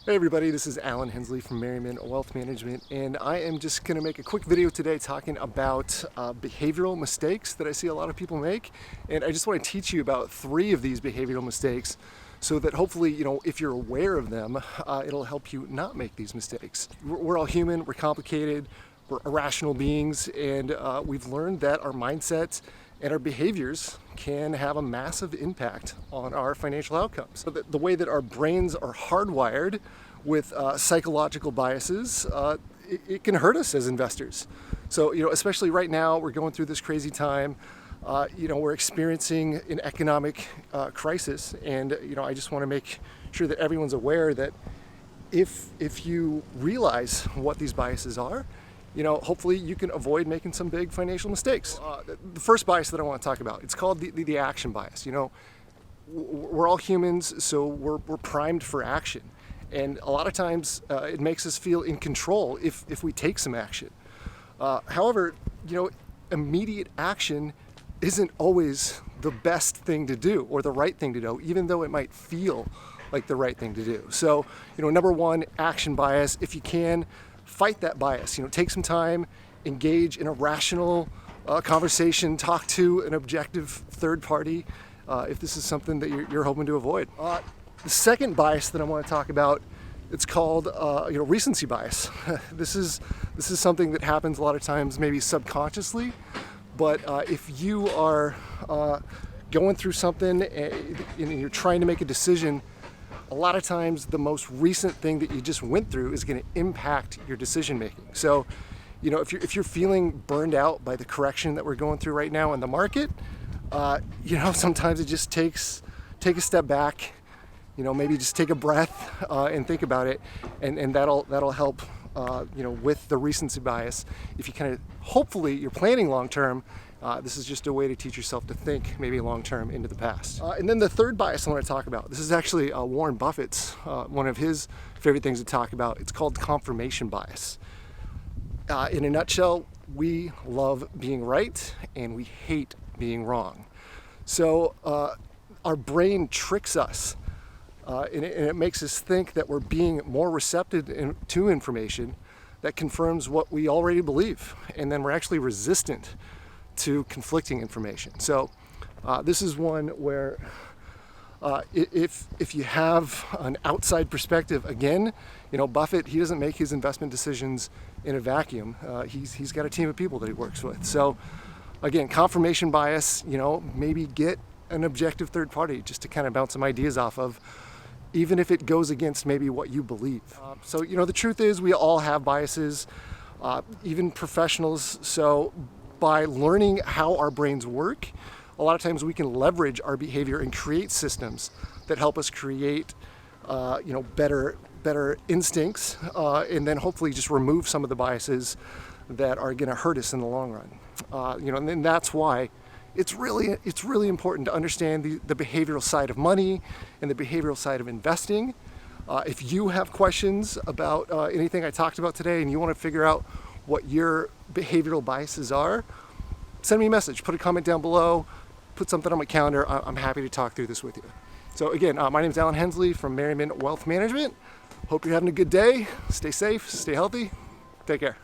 Hey everybody, this is Alan Hensley from Merriman Wealth Management, and I am just going to make a quick video today talking about behavioral mistakes that I see a lot of people make. And I just want to teach you about 3 of these behavioral mistakes so that hopefully, if you're aware of them, it'll help you not make these mistakes. We're all human, we're complicated, we're irrational beings, and we've learned that our mindsets and our behaviors can have a massive impact on our financial outcomes. So the way that our brains are hardwired with psychological biases, it can hurt us as investors. So, especially right now, we're going through this crazy time. We're experiencing an economic crisis, and I just want to make sure that everyone's aware that if you realize what these biases are, hopefully you can avoid making some big financial mistakes. The first bias that I want to talk about, it's called the action bias. We're all humans, so we're primed for action. And a lot of times it makes us feel in control if we take some action. However, immediate action isn't always the best thing to do or the right thing to do, even though it might feel like the right thing to do. So, number one, action bias. If you can, fight that bias. Take some time, engage in a rational conversation, talk to an objective third party if this is something that you're hoping to avoid. The second bias that I want to talk about, it's called recency bias. This is something that happens a lot of times, maybe subconsciously, but if you are going through something and you're trying to make a decision, a lot of times the most recent thing that you just went through is going to impact your decision making. So, if you're feeling burned out by the correction that we're going through right now in the market, sometimes it just take a step back, maybe just take a breath and think about it, and that'll help with the recency bias. If you hopefully you're planning long term, this is just a way to teach yourself to think maybe long term into the past. And then the third bias I want to talk about, this is actually Warren Buffett's, one of his favorite things to talk about. It's called confirmation bias. In a nutshell, we love being right and we hate being wrong. So our brain tricks us and it makes us think that we're being more receptive to information that confirms what we already believe, and then we're actually resistant to conflicting information. So this is one where if you have an outside perspective, again, Buffett, he doesn't make his investment decisions in a vacuum. He's got a team of people that he works with. So again, confirmation bias, maybe get an objective third party just to kind of bounce some ideas off of, even if it goes against maybe what you believe. So the truth is we all have biases, even professionals. So by learning how our brains work, a lot of times we can leverage our behavior and create systems that help us create, better instincts, and then hopefully just remove some of the biases that are going to hurt us in the long run. And then that's why it's really important to understand the behavioral side of money and the behavioral side of investing. If you have questions about anything I talked about today and you want to figure out what your behavioral biases are, send me a message, put a comment down below, put something on my calendar. I'm happy to talk through this with you. So again, my name is Alan Hensley from Merriman Wealth Management. Hope you're having a good day. Stay safe, stay healthy. Take care.